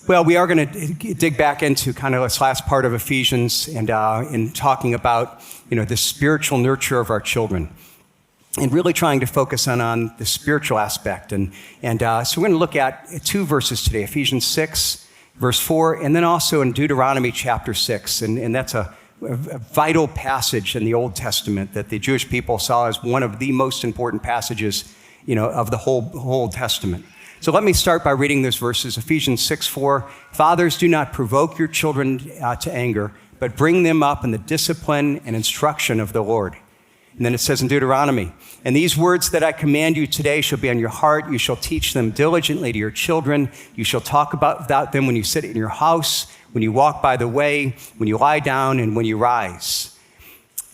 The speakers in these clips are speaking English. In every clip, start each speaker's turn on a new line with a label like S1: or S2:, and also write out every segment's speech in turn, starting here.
S1: Well, we are going to dig back into kind of this last part of Ephesians and in talking about, the spiritual nurture of our children and really trying to focus on the spiritual aspect. And so we're going to look at two verses today, Ephesians 6, verse 4, and then also in Deuteronomy chapter 6. And that's a vital passage in the Old Testament that the Jewish people saw as one of the most important passages, of the whole Old Testament. So let me start by reading those verses. Ephesians 6:4. Fathers, do not provoke your children to anger, but bring them up in the discipline and instruction of the Lord. And then it says in Deuteronomy, and these words that I command you today shall be on your heart. You shall teach them diligently to your children. You shall talk about them when you sit in your house, when you walk by the way, when you lie down, and when you rise.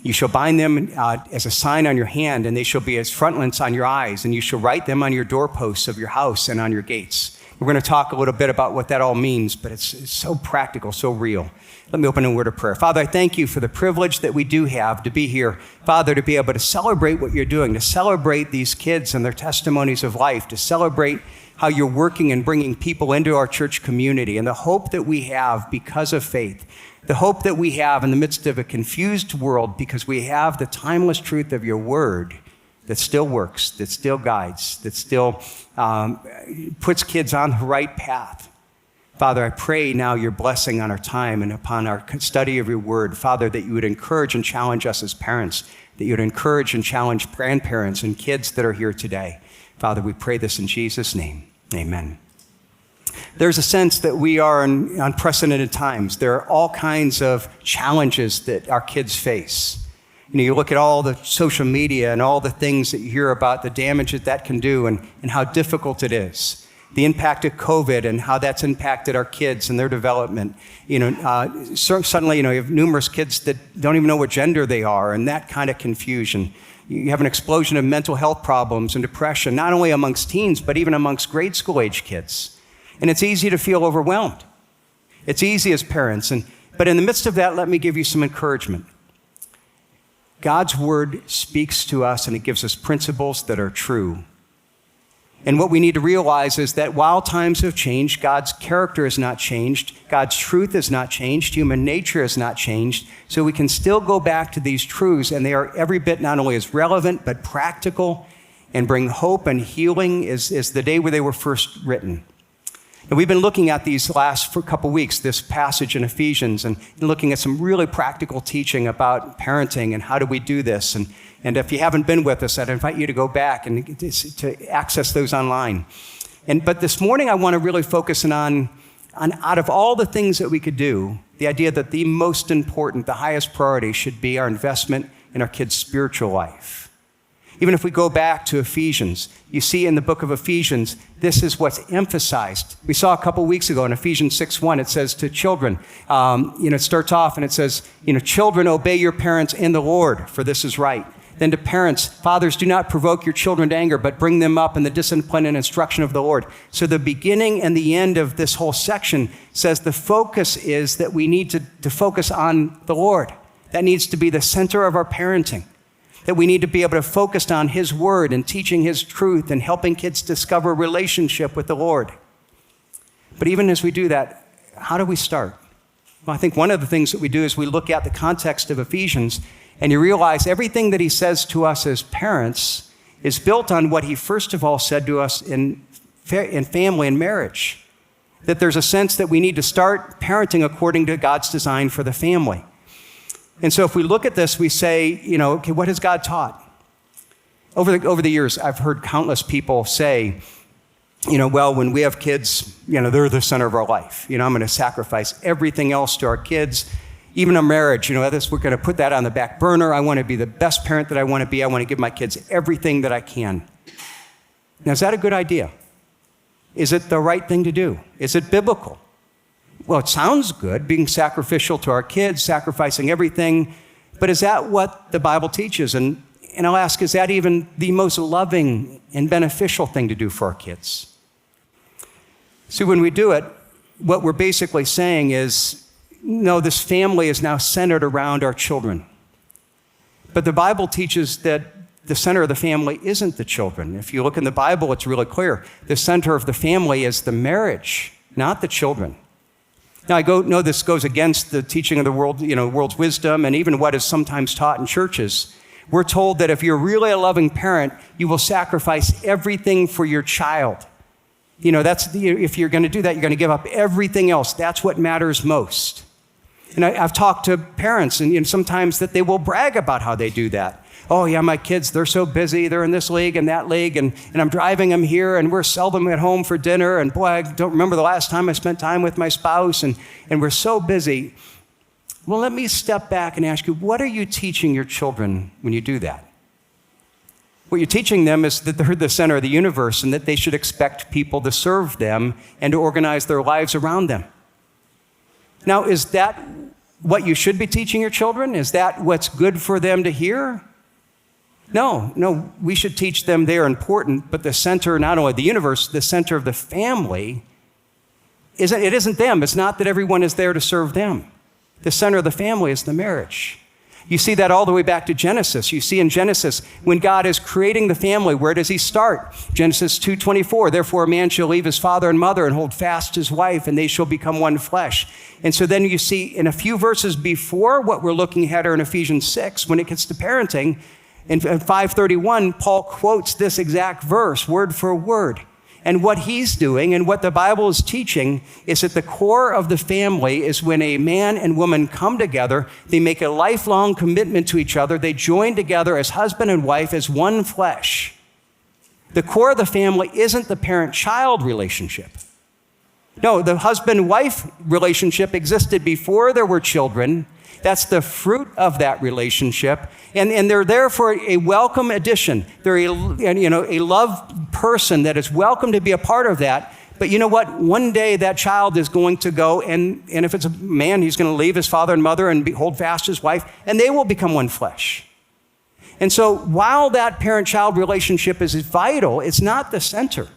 S1: You shall bind them as a sign on your hand, and they shall be as frontlets on your eyes, and you shall write them on your doorposts of your house and on your gates. We're going to talk a little bit about what that all means, but it's so practical, so real. Let me open in a word of prayer. Father, I thank you for the privilege that we do have to be here. Father, to be able to celebrate what you're doing, to celebrate these kids and their testimonies of life, to celebrate how you're working and bringing people into our church community, and the hope that we have because of faith. The hope that we have in the midst of a confused world because we have the timeless truth of your word that still works, that still guides, that still puts kids on the right path. Father, I pray now your blessing on our time and upon our study of your word. Father, that you would encourage and challenge us as parents, that you would encourage and challenge grandparents and kids that are here today. Father, we pray this in Jesus' name. Amen. There's a sense that we are in unprecedented times. There are all kinds of challenges that our kids face. You look at all the social media and all the things that you hear about the damage that can do and how difficult it is. The impact of COVID and how that's impacted our kids and their development. Suddenly, you have numerous kids that don't even know what gender they are and that kind of confusion. You have an explosion of mental health problems and depression, not only amongst teens, but even amongst grade school age kids. And it's easy to feel overwhelmed. It's easy as parents. But in the midst of that, let me give you some encouragement. God's word speaks to us and it gives us principles that are true. And what we need to realize is that while times have changed, God's character has not changed, God's truth has not changed, human nature has not changed. So we can still go back to these truths, and they are every bit not only as relevant, but practical and bring hope and healing as the day where they were first written. And we've been looking at these last couple weeks, this passage in Ephesians, and looking at some really practical teaching about parenting and how do we do this. And if you haven't been with us, I'd invite you to go back and to access those online. But this morning, I want to really focus on out of all the things that we could do, the idea that the most important, the highest priority should be our investment in our kids' spiritual life. Even if we go back to Ephesians, you see in the book of Ephesians, this is what's emphasized. We saw a couple weeks ago in Ephesians 6:1, it says to children, it starts off and it says, children, obey your parents in the Lord, for this is right. Then to parents, fathers, do not provoke your children to anger, but bring them up in the discipline and instruction of the Lord. So the beginning and the end of this whole section says the focus is that we need to focus on the Lord. That needs to be the center of our parenting. That we need to be able to focus on his word and teaching his truth and helping kids discover a relationship with the Lord. But even as we do that, how do we start? Well, I think one of the things that we do is we look at the context of Ephesians, and you realize everything that he says to us as parents is built on what he first of all said to us in family and marriage. That there's a sense that we need to start parenting according to God's design for the family. And so if we look at this, we say, okay, what has God taught? Over the years, I've heard countless people say, well, when we have kids, they're the center of our life. I'm going to sacrifice everything else to our kids, even a marriage. We're going to put that on the back burner. I want to be the best parent that I want to be. I want to give my kids everything that I can. Now, is that a good idea? Is it the right thing to do? Is it biblical? Well, it sounds good, being sacrificial to our kids, sacrificing everything, but is that what the Bible teaches? And I'll ask, is that even the most loving and beneficial thing to do for our kids? See, when we do it, what we're basically saying is, no, this family is now centered around our children. But the Bible teaches that the center of the family isn't the children. If you look in the Bible, it's really clear. The center of the family is the marriage. not the children. Now, I know this goes against the teaching of the world, world's wisdom, and even what is sometimes taught in churches. We're told that if you're really a loving parent, you will sacrifice everything for your child. If you're going to do that, you're going to give up everything else. That's what matters most. And I've talked to parents, and sometimes that they will brag about how they do that. Oh, yeah, my kids, they're so busy. They're in this league and that league, and I'm driving them here, and we're seldom at home for dinner. And boy, I don't remember the last time I spent time with my spouse, and we're so busy. Well, let me step back and ask you, what are you teaching your children when you do that? What you're teaching them is that they're the center of the universe and that they should expect people to serve them and to organize their lives around them. Now, is that what you should be teaching your children? Is that what's good for them to hear? No, we should teach them they're important, but the center, not only of the universe, the center of the family, it isn't them. It's not that everyone is there to serve them. The center of the family is the marriage. You see that all the way back to Genesis. You see in Genesis, when God is creating the family, where does he start? Genesis 2:24, therefore a man shall leave his father and mother and hold fast his wife, and they shall become one flesh. And so then you see in a few verses before what we're looking at are in Ephesians 6, when it gets to parenting, in 5:31, Paul quotes this exact verse, word for word. And what he's doing and what the Bible is teaching is that the core of the family is when a man and woman come together, they make a lifelong commitment to each other, they join together as husband and wife, as one flesh. The core of the family isn't the parent-child relationship. No, the husband-wife relationship existed before there were children. That's the fruit of that relationship. And they're there for a welcome addition. They're a loved person that is welcome to be a part of that. But you know what? One day that child is going to go, and if it's a man, he's going to leave his father and mother and hold fast his wife, and they will become one flesh. And so while that parent-child relationship is vital, it's not the center.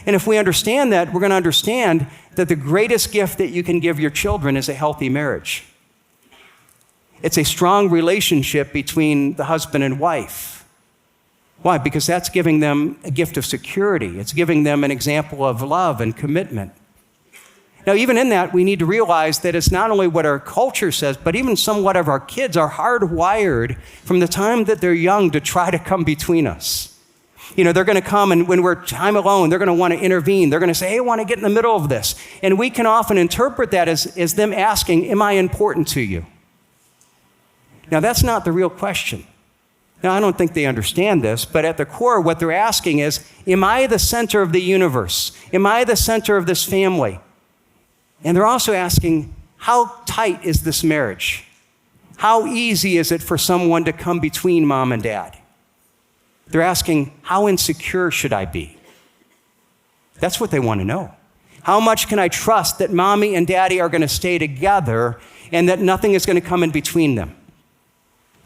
S1: And if we understand that, we're going to understand that the greatest gift that you can give your children is a healthy marriage. It's a strong relationship between the husband and wife. Why? Because that's giving them a gift of security. It's giving them an example of love and commitment. Now, even in that, we need to realize that it's not only what our culture says, but even somewhat of our kids are hardwired from the time that they're young to try to come between us. They're going to come, and when we're time alone, they're going to want to intervene. They're going to say, hey, I want to get in the middle of this. And we can often interpret that as them asking, am I important to you? Now, that's not the real question. Now, I don't think they understand this, but at the core, what they're asking is, am I the center of the universe? Am I the center of this family? And they're also asking, how tight is this marriage? How easy is it for someone to come between mom and dad? They're asking, how insecure should I be? That's what they want to know. How much can I trust that mommy and daddy are going to stay together and that nothing is going to come in between them?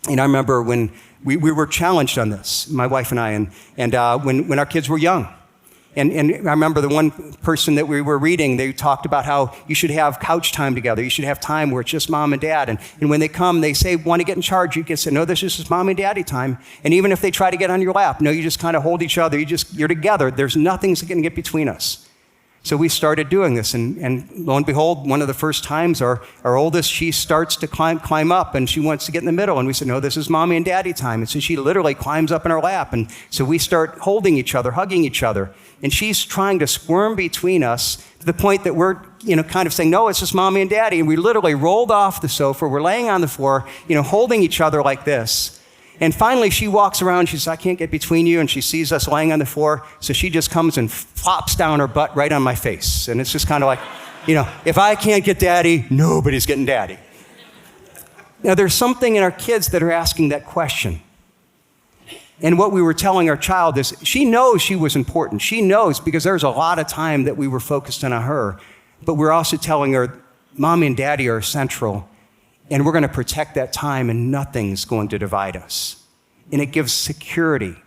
S1: And I remember when we were challenged on this, my wife and I, and when our kids were young. And I remember the one person that we were reading, they talked about how you should have couch time together. You should have time where it's just mom and dad. And when they come, they say, want to get in charge. You can say, no, this is just mom and daddy time. And even if they try to get on your lap, no, you just kind of hold each other. You're together. There's nothing's going to get between us. So we started doing this, and lo and behold, one of the first times, our oldest, she starts to climb up, and she wants to get in the middle. And we said, no, this is mommy and daddy time. And so she literally climbs up in our lap. And so we start holding each other, hugging each other. And she's trying to squirm between us to the point that we're, kind of saying, no, it's just mommy and daddy. And we literally rolled off the sofa. We're laying on the floor, holding each other like this. And finally, she walks around. She says, I can't get between you. And she sees us laying on the floor. So she just comes and flops down her butt right on my face. And it's just kind of like, if I can't get daddy, nobody's getting daddy. Now, there's something in our kids that are asking that question. And what we were telling our child is, she knows she was important. She knows because there's a lot of time that we were focused on her. But we're also telling her, mommy and daddy are central. And we're going to protect that time, and nothing's going to divide us. And it gives security.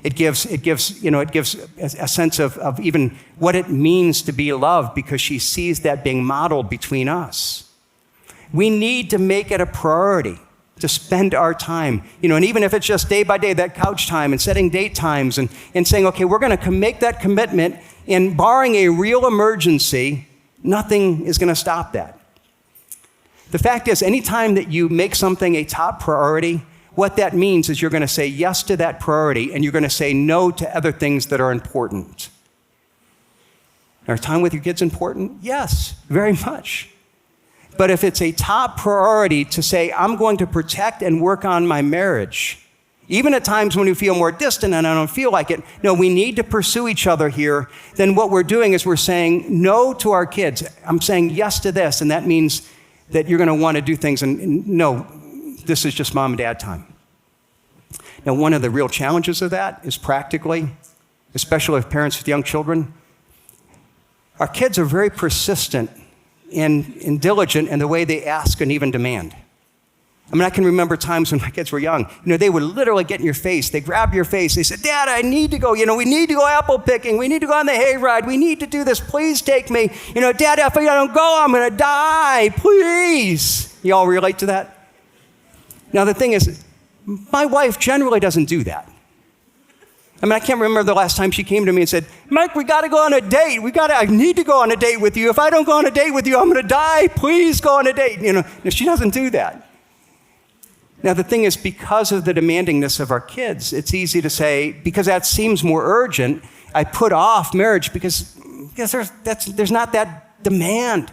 S1: It gives a sense of even what it means to be loved, because she sees that being modeled between us. We need to make it a priority to spend our time, and even if it's just day by day, that couch time and setting date times and saying, okay, we're going to make that commitment, and barring a real emergency, Nothing is going to stop that. The fact is, anytime that you make something a top priority, what that means is you're going to say yes to that priority and you're going to say no to other things that are important. Are time with your kids important? Yes, very much. But if it's a top priority to say, I'm going to protect and work on my marriage, even at times when we feel more distant and I don't feel like it, no, we need to pursue each other here, then what we're doing is we're saying no to our kids. I'm saying yes to this, and that means that you're going to want to do things, and no, this is just mom and dad time. Now, one of the real challenges of that is practically, especially with parents with young children, our kids are very persistent and diligent in the way they ask and even demand. I mean, I can remember times when my kids were young, they would literally get in your face. They grab your face. They said, Dad, I need to go. We need to go apple picking. We need to go on the hayride. We need to do this. Please take me. Dad, if I don't go, I'm going to die. Please. You all relate to that? Now, the thing is, my wife generally doesn't do that. I mean, I can't remember the last time she came to me and said, Mike, we got to go on a date. I need to go on a date with you. If I don't go on a date with you, I'm going to die. Please go on a date. She doesn't do that. Now, the thing is, because of the demandingness of our kids, it's easy to say, because that seems more urgent, I put off marriage because there's not that demand.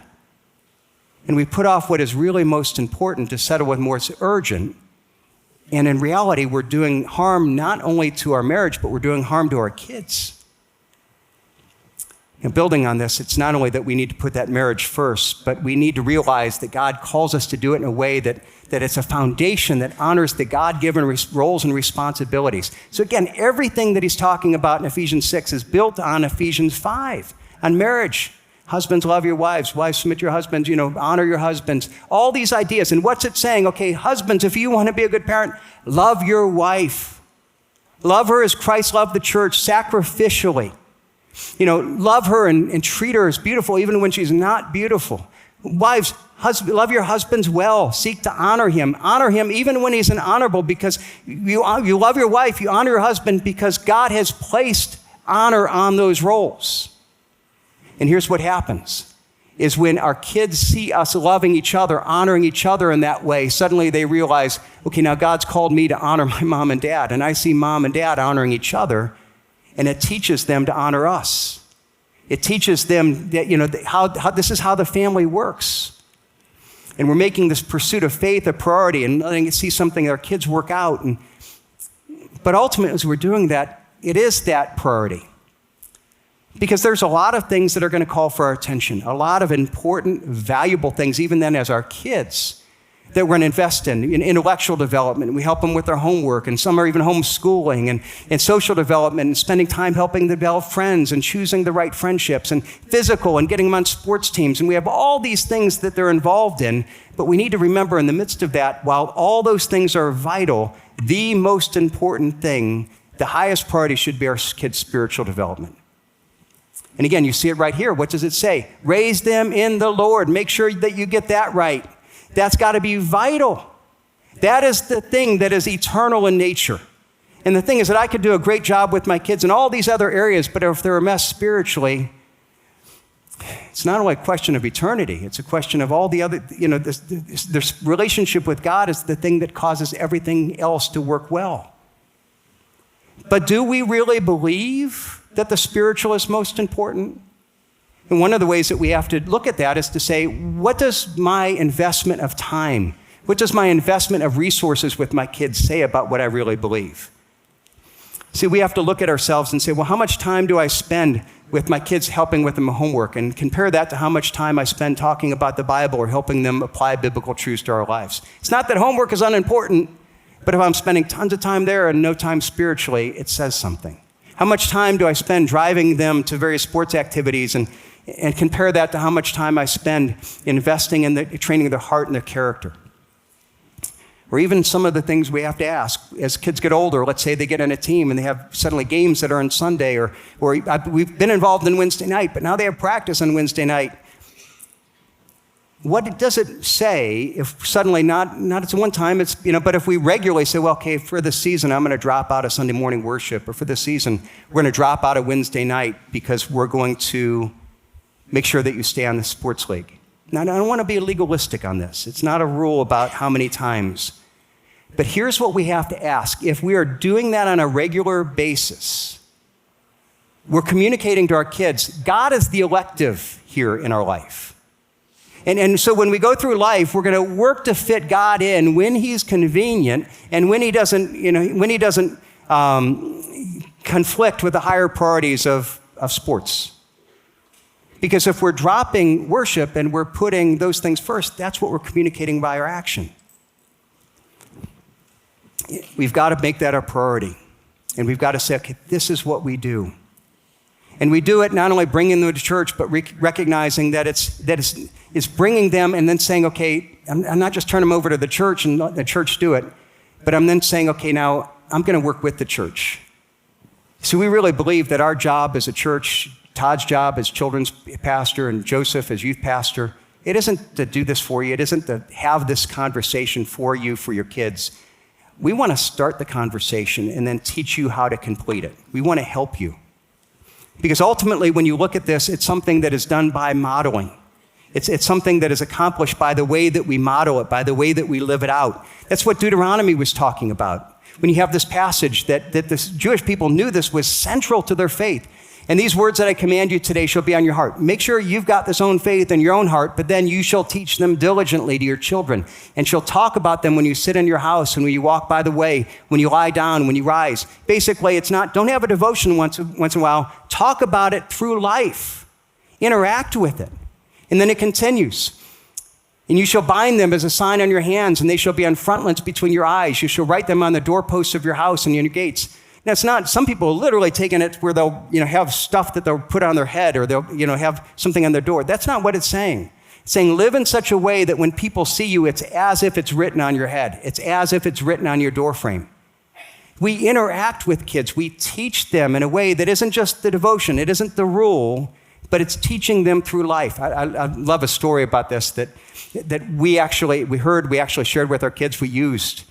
S1: And we put off what is really most important to settle with more urgent. And in reality, we're doing harm not only to our marriage, but we're doing harm to our kids. And building on this, it's not only that we need to put that marriage first, but we need to realize that God calls us to do it in a way that it's a foundation that honors the God-given roles and responsibilities. So again, everything that he's talking about in Ephesians 6 is built on Ephesians 5, on marriage. Husbands, love your wives. Wives, submit to your husbands. Honor your husbands. All these ideas. And what's it saying? Okay, husbands, if you want to be a good parent, love your wife. Love her as Christ loved the church, sacrificially. Love her and treat her as beautiful, even when she's not beautiful. Wives, love your husbands well. Seek to honor him. Honor him even when he's unhonorable, because you love your wife. You honor your husband because God has placed honor on those roles. And here's what happens, is when our kids see us loving each other, honoring each other in that way, suddenly they realize, okay, now God's called me to honor my mom and dad, and I see mom and dad honoring each other, and it teaches them to honor us. It teaches them that, how this is how the family works. And we're making this pursuit of faith a priority and letting it see something our kids work out. But ultimately, as we're doing that, it is that priority. Because there's a lot of things that are going to call for our attention, a lot of important, valuable things, even then as our kids, that we're going to invest in intellectual development. We help them with their homework, and some are even homeschooling, and social development, and spending time helping them develop friends and choosing the right friendships, and physical, and getting them on sports teams. And we have all these things that they're involved in, but we need to remember in the midst of that, while all those things are vital, the most important thing, the highest priority should be our kids' spiritual development. And again, you see it right here. What does it say? Raise them in the Lord. Make sure that you get that right. That's got to be vital. That is the thing that is eternal in nature. And the thing is that I could do a great job with my kids in all these other areas, but if they're a mess spiritually, it's not only a question of eternity, it's a question of all the other, this relationship with God is the thing that causes everything else to work well. But do we really believe that the spiritual is most important? And one of the ways that we have to look at that is to say, what does my investment of time, what does my investment of resources with my kids say about what I really believe? See, we have to look at ourselves and say, well, how much time do I spend with my kids helping with them homework? And compare that to how much time I spend talking about the Bible or helping them apply biblical truths to our lives. It's not that homework is unimportant, but if I'm spending tons of time there and no time spiritually, it says something. How much time do I spend driving them to various sports activities, and compare that to how much time I spend investing in training their heart and their character? Or even some of the things we have to ask as kids get older. Let's say they get in a team and they have suddenly games that are on Sunday, or we've been involved in Wednesday night, but now they have practice on Wednesday night. What does it say if suddenly not it's one time, it's, but if we regularly say, well, okay, for this season, I'm going to drop out of Sunday morning worship, or for this season, we're going to drop out of Wednesday night because we're going to make sure that you stay on the sports league. Now, I don't want to be legalistic on this. It's not a rule about how many times. But here's what we have to ask. If we are doing that on a regular basis, we're communicating to our kids, God is the elective here in our life. And so when we go through life, we're going to work to fit God in when he's convenient and when he doesn't, conflict with the higher priorities of sports. Because if we're dropping worship and we're putting those things first, that's what we're communicating by our action. We've got to make that our priority. And we've got to say, okay, this is what we do. And we do it not only bringing them to church, but recognizing that it's bringing them and then saying, okay, I'm not just turning them over to the church and let the church do it, but I'm then saying, okay, now I'm going to work with the church. So we really believe that our job as a church, Todd's job as children's pastor and Joseph as youth pastor, it isn't to do this for you. It isn't to have this conversation for you, for your kids. We want to start the conversation and then teach you how to complete it. We want to help you. Because ultimately, when you look at this, it's something that is done by modeling. It's something that is accomplished by the way that we model it, by the way that we live it out. That's what Deuteronomy was talking about. When you have this passage that the Jewish people knew this was central to their faith. And these words that I command you today shall be on your heart. Make sure you've got this own faith in your own heart, but then you shall teach them diligently to your children. And shall talk about them when you sit in your house and when you walk by the way, when you lie down, when you rise. Basically, it's not, don't have a devotion once in a while. Talk about it through life. Interact with it. And then it continues. And you shall bind them as a sign on your hands, and they shall be on frontlets between your eyes. You shall write them on the doorposts of your house and on your gates. Now, it's not, some people are literally taking it where they'll, have stuff that they'll put on their head or they'll, have something on their door. That's not what it's saying. It's saying live in such a way that when people see you, it's as if it's written on your head. It's as if it's written on your doorframe. We interact with kids. We teach them in a way that isn't just the devotion. It isn't the rule, but it's teaching them through life. I love a story about this that we actually shared with our kids. We used.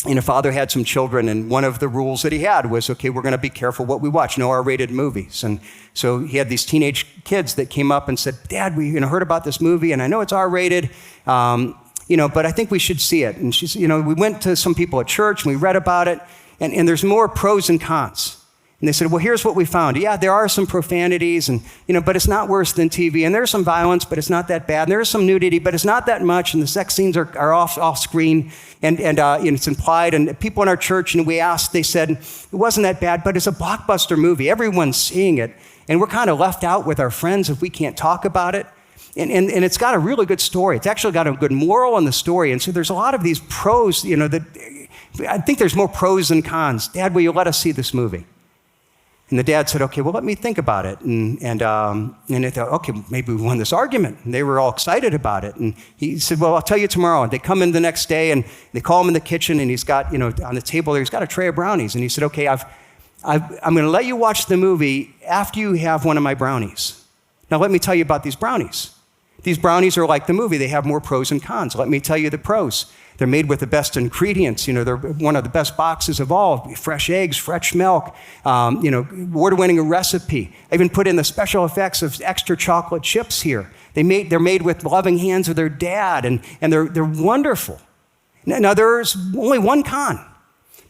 S1: A father had some children, and one of the rules that he had was, okay, we're going to be careful what we watch, no R-rated movies. And so he had these teenage kids that came up and said, Dad, we heard about this movie, and I know it's R-rated, but I think we should see it. And she's, we went to some people at church, and we read about it, and there's more pros and cons. And they said, well, here's what we found. Yeah, there are some profanities, and but it's not worse than TV. And there's some violence, but it's not that bad. And there's some nudity, but it's not that much. And the sex scenes are off screen, and it's implied. And people in our church, and we asked, they said, it wasn't that bad, but it's a blockbuster movie. Everyone's seeing it. And we're kind of left out with our friends if we can't talk about it. And it's got a really good story. It's actually got a good moral in the story. And so there's a lot of these pros, that I think there's more pros than cons. Dad, will you let us see this movie? And the dad said, okay, well, let me think about it. And they thought, okay, maybe we won this argument. And they were all excited about it. And he said, well, I'll tell you tomorrow. And they come in the next day, and they call him in the kitchen, and he's got, on the table there, he's got a tray of brownies. And he said, okay, I'm going to let you watch the movie after you have one of my brownies. Now, let me tell you about these brownies. These brownies are like the movie. They have more pros and cons. Let me tell you the pros. They're made with the best ingredients. They're one of the best boxes of all. Fresh eggs, fresh milk, award-winning recipe. I even put in the special effects of extra chocolate chips here. They're made with loving hands of their dad, and they're wonderful. Now, there's only one con.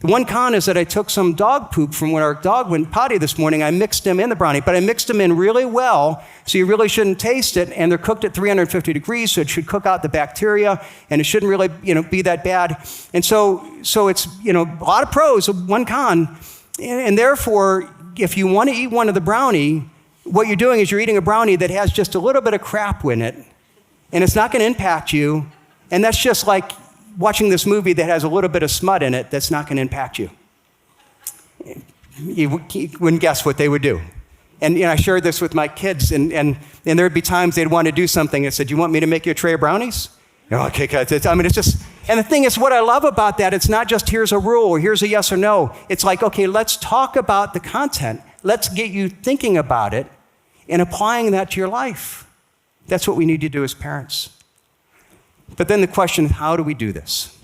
S1: The one con is that I took some dog poop from when our dog went potty this morning. I mixed them in the brownie, but I mixed them in really well, so you really shouldn't taste it. And they're cooked at 350 degrees, so it should cook out the bacteria, and it shouldn't really, be that bad. And so it's, a lot of pros, one con. And therefore, if you want to eat one of the brownie, what you're doing is you're eating a brownie that has just a little bit of crap in it, and it's not going to impact you. And that's just like watching this movie that has a little bit of smut in it that's not going to impact you. You wouldn't guess what they would do. And I shared this with my kids, and there'd be times they'd want to do something. I said, you want me to make you a tray of brownies? Okay, it's just, and the thing is, what I love about that, it's not just here's a rule or here's a yes or no. It's like, okay, let's talk about the content. Let's get you thinking about it and applying that to your life. That's what we need to do as parents. But then the question, how do we do this?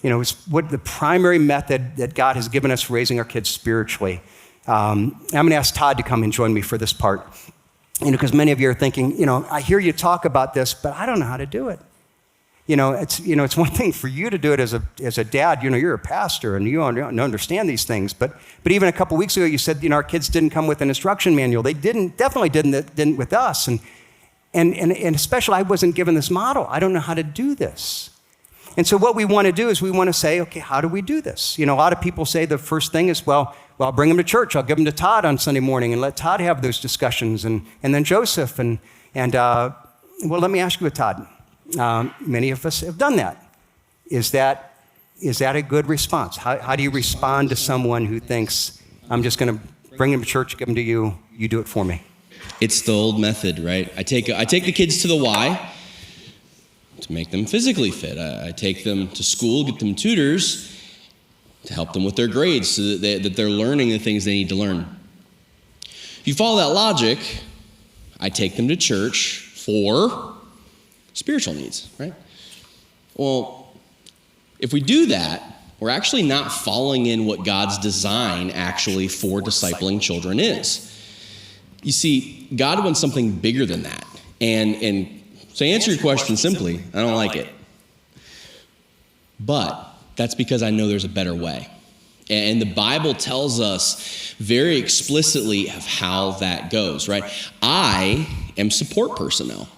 S1: Is what the primary method that God has given us for raising our kids spiritually. I'm going to ask Todd to come and join me for this part. because many of you are thinking, I hear you talk about this, but I don't know how to do it. It's one thing for you to do it as a dad. You're a pastor and you don't understand these things. But even a couple weeks ago, you said, our kids didn't come with an instruction manual. They definitely didn't with us. And especially I wasn't given this model. I don't know how to do this. And so what we want to do is we want to say, okay, how do we do this? A lot of people say the first thing is, well, I'll bring them to church. I'll give them to Todd on Sunday morning and let Todd have those discussions, and then Joseph. And let me ask you, Todd. Many of us have done that. Is that a good response? How do you respond to someone who thinks, I'm just going to bring them to church, give them to you, you do it for me?
S2: It's the old method, right? I take the kids to the Y to make them physically fit. I take them to school, get them tutors to help them with their grades so that they're learning the things they need to learn. If you follow that logic, I take them to church for spiritual needs, right? Well, if we do that, we're actually not following in what God's design actually for discipling children is. You see, God wants something bigger than that. And so to answer your question simply, I don't like it. But that's because I know there's a better way. And the Bible tells us very explicitly of how that goes, right? I am support personnel.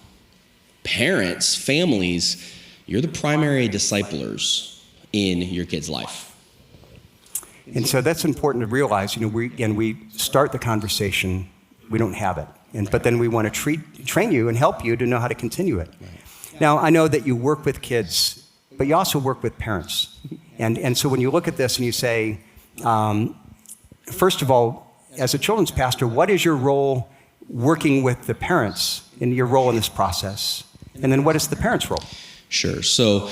S2: Parents, families, you're the primary disciplers in your kid's life.
S1: And so that's important to realize. We start the conversation, we don't have it. But then we want to train you and help you to know how to continue it. Right. Now, I know that you work with kids, but you also work with parents. And so when you look at this and you say, first of all, as a children's pastor, what is your role working with the parents in your role in this process? And then what is the parents' role?
S2: Sure. So,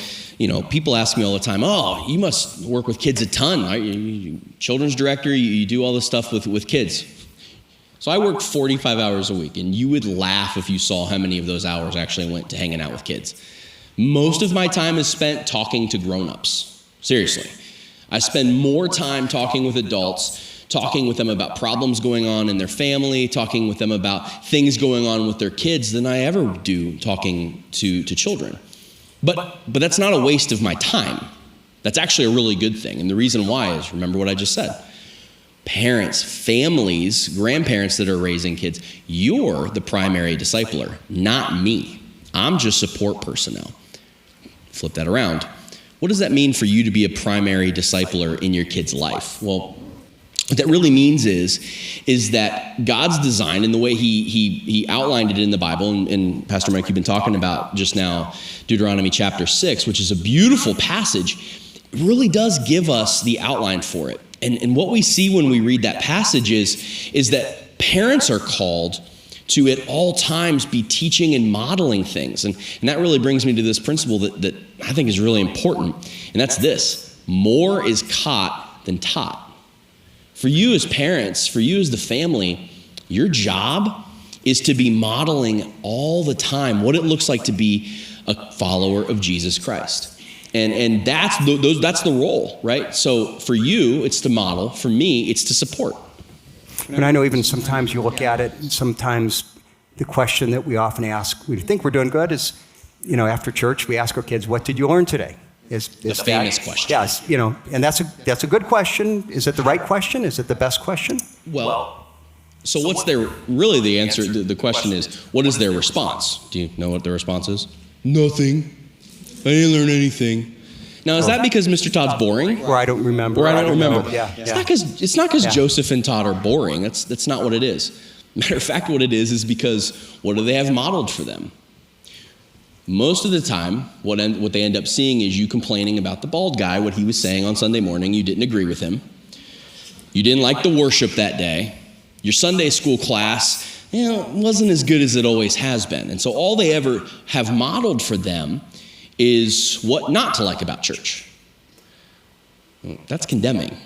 S2: people ask me all the time, oh, you must work with kids a ton. Right? You children's director, you do all this stuff with kids. So I work 45 hours a week, and you would laugh if you saw how many of those hours actually went to hanging out with kids. Most of my time is spent talking to grown-ups. Seriously. I spend more time talking with adults, talking with them about problems going on in their family, talking with them about things going on with their kids than I ever do talking to children. But that's not a waste of my time. That's actually a really good thing. And the reason why is, remember what I just said. Parents, families, grandparents that are raising kids, you're the primary discipler, not me. I'm just support personnel. Flip that around. What does that mean for you to be a primary discipler in your kid's life? Well, what that really means is that God's design and the way he outlined it in the Bible, and Pastor Mike, you've been talking about just now, Deuteronomy chapter 6, which is a beautiful passage, really does give us the outline for it. And what we see when we read that passage is that parents are called to at all times be teaching and modeling things. And that really brings me to this principle that I think is really important. And that's this: more is caught than taught. For you as parents, for you as the family, your job is to be modeling all the time what it looks like to be a follower of Jesus Christ. And that's the role, right? So for you, it's to model. For me, it's to support.
S1: And I know even sometimes you look at it, sometimes the question that we often ask, we think we're doing good, is, after church, we ask our kids, what did you learn today? Is
S2: the famous question.
S1: Yes, and that's a good question. Is it the right question? Is it the best question?
S2: Well, so what's the answer, the question is, what is their response? Do you know what their response is? Nothing. I didn't learn anything. Now, is that because Mr. Todd's boring?
S1: Or I don't remember.
S2: Or I don't remember.
S1: Yeah.
S2: It's not because Joseph and Todd are boring. That's not what it is. Matter of fact, what it is because what do they have modeled for them? Most of the time, what they end up seeing is you complaining about the bald guy, what he was saying on Sunday morning. You didn't agree with him. You didn't like the worship that day. Your Sunday school class, wasn't as good as it always has been. And so all they ever have modeled for them is what not to like about church. That's condemning.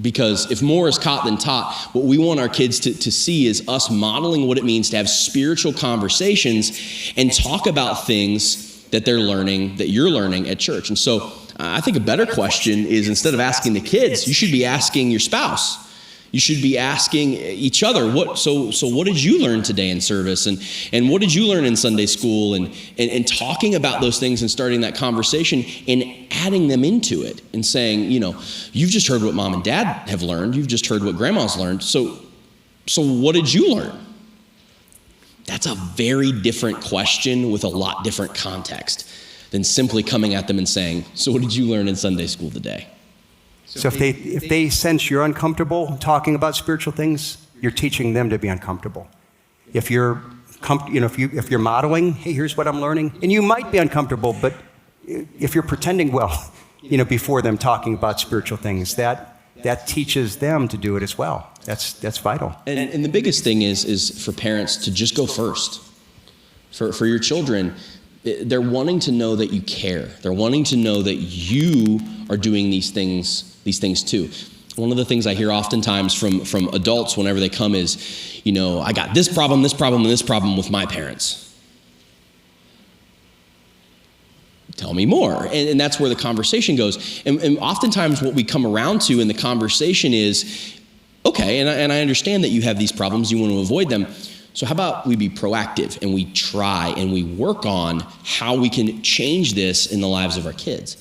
S2: Because if more is caught than taught, what we want our kids to see is us modeling what it means to have spiritual conversations and talk about things that they're learning, that you're learning at church. And so I think a better question is, instead of asking the kids, you should be asking your spouse. You should be asking each other, so what did you learn today in service? And what did you learn in Sunday school? And talking about those things and starting that conversation and adding them into it and saying, you've just heard what mom and dad have learned. You've just heard what grandma's learned. So what did you learn? That's a very different question with a lot different context than simply coming at them and saying, so what did you learn in Sunday school today?
S1: So if they sense you're uncomfortable talking about spiritual things, you're teaching them to be uncomfortable. If you're if you're modeling, hey, here's what I'm learning, and you might be uncomfortable, but if you're pretending well, before them talking about spiritual things, that teaches them to do it as well. That's vital.
S2: And the biggest thing is for parents to just go first. For your children, they're wanting to know that you care. They're wanting to know that you are doing these things too. One of the things I hear oftentimes from adults whenever they come is, I got this problem, and this problem with my parents. Tell me more. And that's where the conversation goes. And oftentimes what we come around to in the conversation is, okay, and I understand that you have these problems, you want to avoid them. So how about we be proactive and we try and we work on how we can change this in the lives of our kids?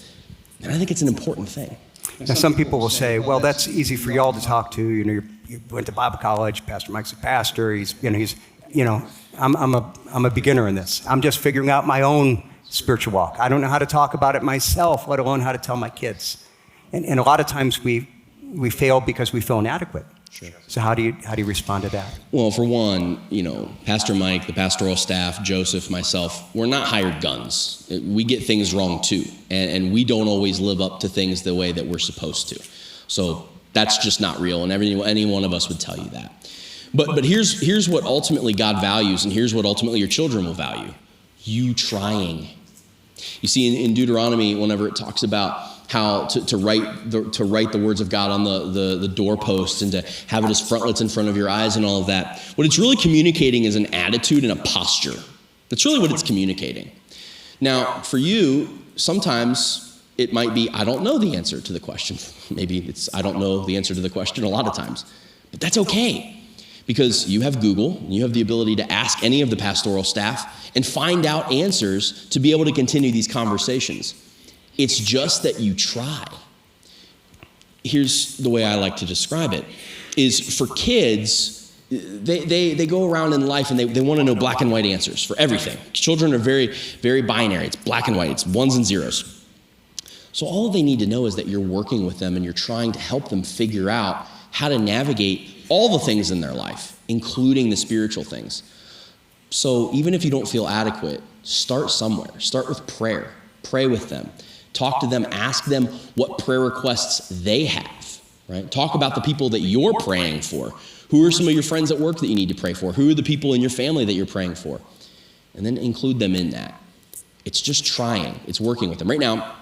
S2: And I think it's an important thing.
S1: Now, some people will say, well, that's easy for y'all to talk to. You went to Bible college. Pastor Mike's a pastor. I'm a beginner in this. I'm just figuring out my own spiritual walk. I don't know how to talk about it myself, let alone how to tell my kids. And a lot of times we fail because we feel inadequate.
S2: Sure.
S1: So how do you respond to that?
S2: Well, for one, Pastor Mike, the pastoral staff, Joseph, myself, we're not hired guns. We get things wrong too, and we don't always live up to things the way that we're supposed to. So that's just not real, and any one of us would tell you that. But here's what ultimately God values, and here's what ultimately your children will value: you trying. You see, in Deuteronomy, whenever it talks about how to write the words of God on the doorposts and to have it as frontlets in front of your eyes and all of that, what it's really communicating is an attitude and a posture. That's really what it's communicating. Now, for you, sometimes it might be, I don't know the answer to the question. Maybe it's, I don't know the answer to the question a lot of times. But that's okay, because you have Google, and you have the ability to ask any of the pastoral staff and find out answers to be able to continue these conversations. It's just that you try. Here's the way I like to describe it, is for kids, they go around in life and they want to know black and white answers for everything. Children are very, very binary. It's black and white. It's ones and zeros. So all they need to know is that you're working with them and you're trying to help them figure out how to navigate all the things in their life, including the spiritual things. So even if you don't feel adequate, start somewhere. Start with prayer. Pray with them. Talk to them, ask them what prayer requests they have, right? Talk about the people that you're praying for. Who are some of your friends at work that you need to pray for? Who are the people in your family that you're praying for? And then include them in that. It's just trying. It's working with them. Right now,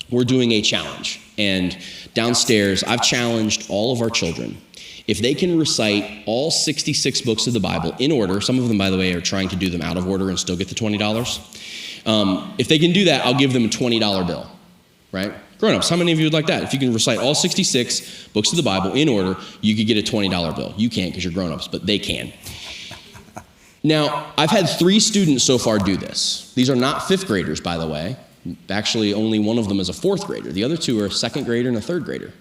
S2: we're doing a challenge. And downstairs, I've challenged all of our children. If they can recite all 66 books of the Bible in order, some of them, by the way, are trying to do them out of order and still get the $20. If they can do that, I'll give them a $20 bill. Right? Grown-ups, how many of you would like that? If you can recite all 66 books of the Bible in order, you could get a $20 bill. You can't because you're grown-ups, but they can. Now, I've had 3 students so far do this. These are not 5th graders, by the way. Actually, only one of them is a 4th grader. The other 2 are a 2nd grader and a 3rd grader.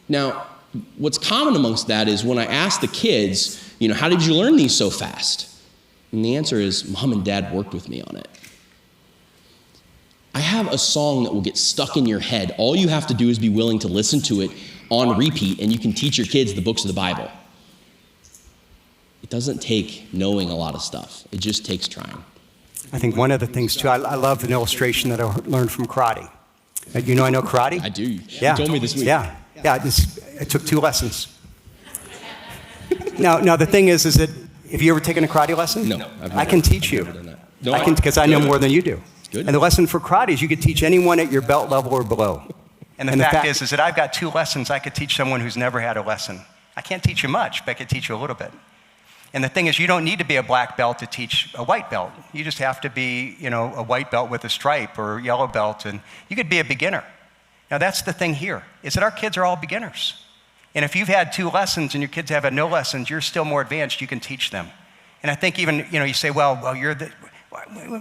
S2: Now, what's common amongst that is when I ask the kids, how did you learn these so fast? And the answer is, Mom and Dad worked with me on it. I have a song that will get stuck in your head. All you have to do is be willing to listen to it on repeat, and you can teach your kids the books of the Bible. It doesn't take knowing a lot of stuff. It just takes trying.
S1: I think one of the things, too, I love an illustration that I learned from karate. I know karate?
S2: I do.
S1: Yeah.
S2: You told me this week.
S1: Yeah. I took 2 lessons. Now, the thing is that, have you ever taken a karate lesson?
S2: No.
S1: I can teach you.
S2: No,
S1: I can, because I know more than you do.
S2: Good.
S1: And the lesson for karate is you could teach anyone at your belt level or below. And the fact is that I've got 2 lessons I could teach someone who's never had a lesson. I can't teach you much, but I could teach you a little bit. And the thing is, you don't need to be a black belt to teach a white belt. You just have to be, a white belt with a stripe or a yellow belt, and you could be a beginner. Now, that's the thing here, is that our kids are all beginners. And if you've had 2 lessons and your kids have had no lessons, you're still more advanced, you can teach them. And I think even, you say, well,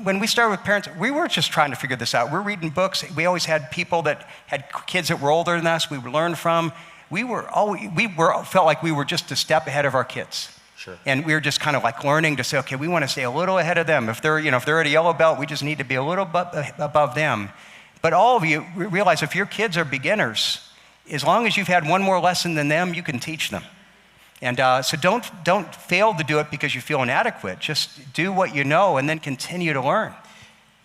S1: when we started with parents, we weren't just trying to figure this out. We're reading books. We always had people that had kids that were older than us we would learn from. We felt like we were just a step ahead of our kids.
S3: Sure.
S1: And we were just kind of like learning to say, okay, we want to stay a little ahead of them. If they're at a yellow belt, we just need to be a little above them. But all of you realize if your kids are beginners, as long as you've had one more lesson than them, you can teach them. And so don't fail to do it because you feel inadequate. Just do what you know and then continue to learn.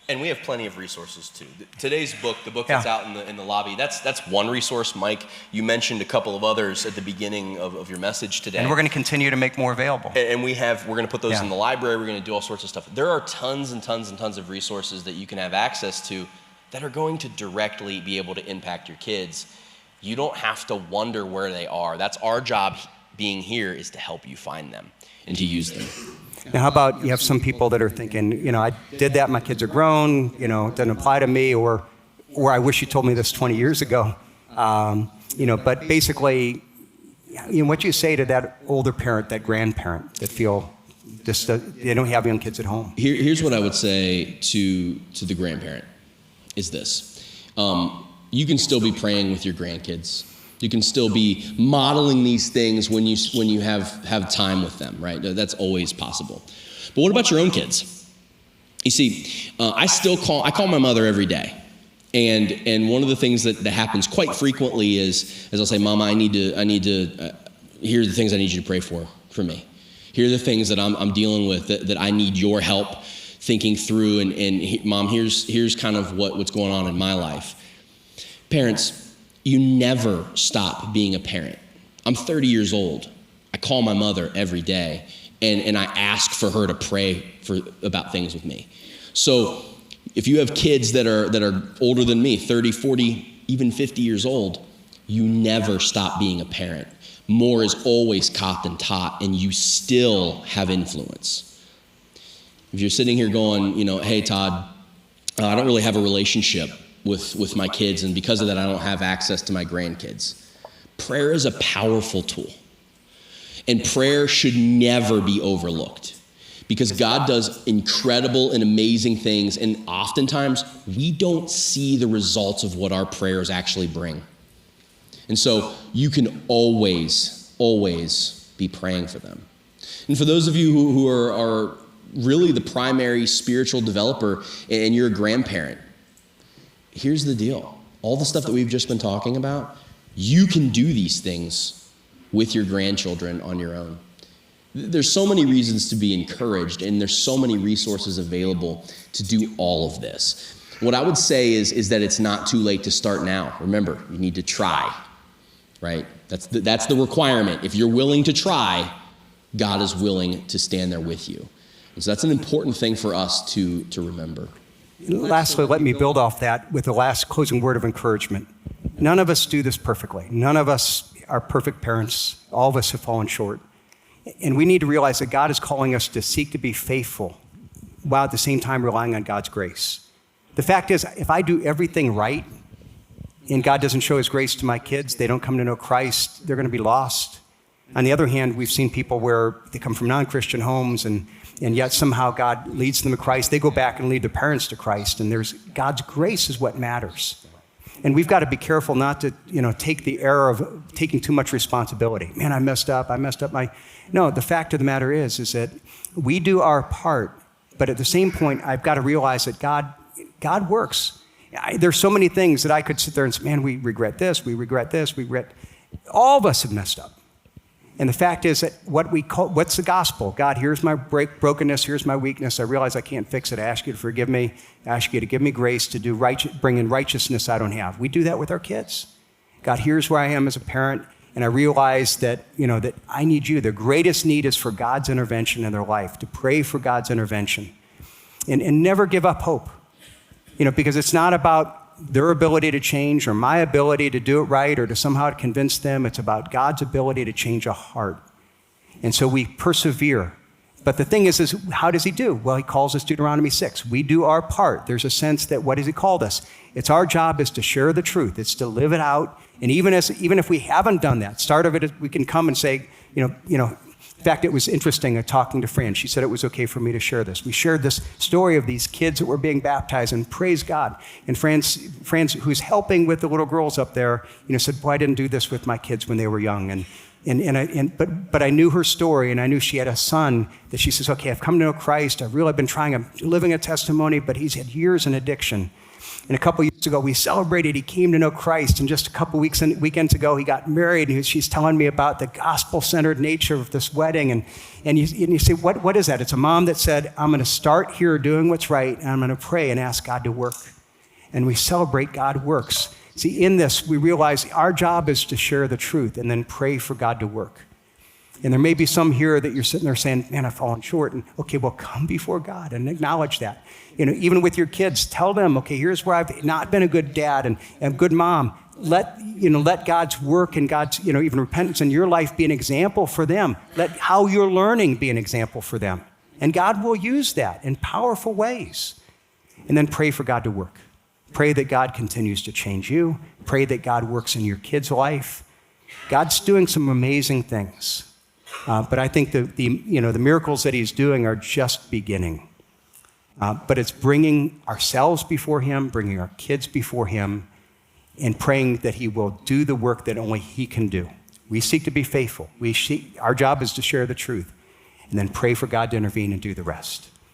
S3: And we have plenty of resources too. Today's book, the book that's out in the lobby, that's one resource. Mike, you mentioned a couple of others at the beginning of your message today.
S1: And we're going to continue to make more available.
S3: And we're going to put those in the library. We're going to do all sorts of stuff. There are tons and tons and tons of resources that you can have access to that are going to directly be able to impact your kids. You don't have to wonder where they are. That's our job being here, is to help you find them and to use them.
S1: Now, how about you have some people that are thinking, I did that, my kids are grown, it doesn't apply to me, or I wish you told me this 20 years ago. But basically, what you say to that older parent, that grandparent that feel just they don't have young kids at home.
S2: Here's what I would say to the grandparent is this. You can still be praying with your grandkids. You can still be modeling these things when you have time with them, right? That's always possible. But what about your own kids? You see, I call my mother every day. And one of the things that happens quite frequently is I'll say, Mama, I need to here are the things I need you to pray for me. Here are the things that I'm dealing with that I need your help thinking through. And Mom, here's kind of what's going on in my life. Parents, you never stop being a parent. I'm 30 years old. I call my mother every day, and I ask for her to pray about things with me. So if you have kids that are older than me, 30, 40, even 50 years old, you never stop being a parent. More is always caught than taught, and you still have influence. If you're sitting here going, hey, Todd, I don't really have a relationship with my kids, and because of that, I don't have access to my grandkids. Prayer is a powerful tool, and prayer should never be overlooked because God does incredible and amazing things, and oftentimes we don't see the results of what our prayers actually bring. And so you can always be praying for them. And for those of you who are really the primary spiritual developer and you're a grandparent, here's the deal. All the stuff that we've just been talking about, you can do these things with your grandchildren on your own. There's so many reasons to be encouraged, and there's so many resources available to do all of this. What I would say is that it's not too late to start now. Remember, you need to try, right? That's the requirement. If you're willing to try, God is willing to stand there with you. And so that's an important thing for us to remember.
S1: Lastly, let me build off that with the last closing word of encouragement. None of us do this perfectly. None of us are perfect parents. All of us have fallen short. And we need to realize that God is calling us to seek to be faithful while at the same time relying on God's grace. The fact is, if I do everything right and God doesn't show his grace to my kids, they don't come to know Christ, they're going to be lost. On the other hand, we've seen people where they come from non-Christian homes and yet somehow God leads them to Christ. They go back and lead their parents to Christ, and God's grace is what matters. And we've got to be careful not to, take the error of taking too much responsibility. Man, I messed up No, the fact of the matter is that we do our part, but at the same point, I've got to realize that God works. There's so many things that I could sit there and say, man, we regret this, all of us have messed up. And the fact is that what's the gospel? God, here's my brokenness, here's my weakness. I realize I can't fix it. I ask you to forgive me. I ask you to give me grace to bring in righteousness I don't have. We do that with our kids. God, here's where I am as a parent, and I realize that, that I need you. The greatest need is for God's intervention in their life, to pray for God's intervention. And never give up hope, because it's not about their ability to change or my ability to do it right or to somehow convince them. It's about God's ability to change a heart. And so we persevere But the thing is how does he do? Well, he calls us Deuteronomy 6. We do our part. There's a sense that what has he called us? It's our job is to share the truth. It's to live it out. And even if we haven't done that, start of it is we can come and say, in fact, it was interesting talking to Fran. She said it was okay for me to share this. We shared this story of these kids that were being baptized, and praise God. And Fran, who's helping with the little girls up there, said, boy, I didn't do this with my kids when they were young. But I knew her story, and I knew she had a son that she says, okay, I've come to know Christ. I've really been I'm living a testimony, but he's had years in addiction. And a couple years ago, we celebrated he came to know Christ. And just a couple weekends ago, he got married. And she's telling me about the gospel-centered nature of this wedding. And you say, what is that? It's a mom that said, I'm going to start here doing what's right, and I'm going to pray and ask God to work. And we celebrate God works. See, in this, we realize our job is to share the truth and then pray for God to work. And there may be some here that you're sitting there saying, man, I've fallen short. And okay, well, come before God and acknowledge that. Even with your kids, tell them, okay, here's where I've not been a good dad and a good mom. Let God's work and God's, even repentance in your life be an example for them. Let how you're learning be an example for them. And God will use that in powerful ways. And then pray for God to work. Pray that God continues to change you. Pray that God works in your kid's life. God's doing some amazing things. But I think the miracles that he's doing are just beginning. But it's bringing ourselves before him, bringing our kids before him, and praying that he will do the work that only he can do. We seek to be faithful. Our job is to share the truth, and then pray for God to intervene and do the rest.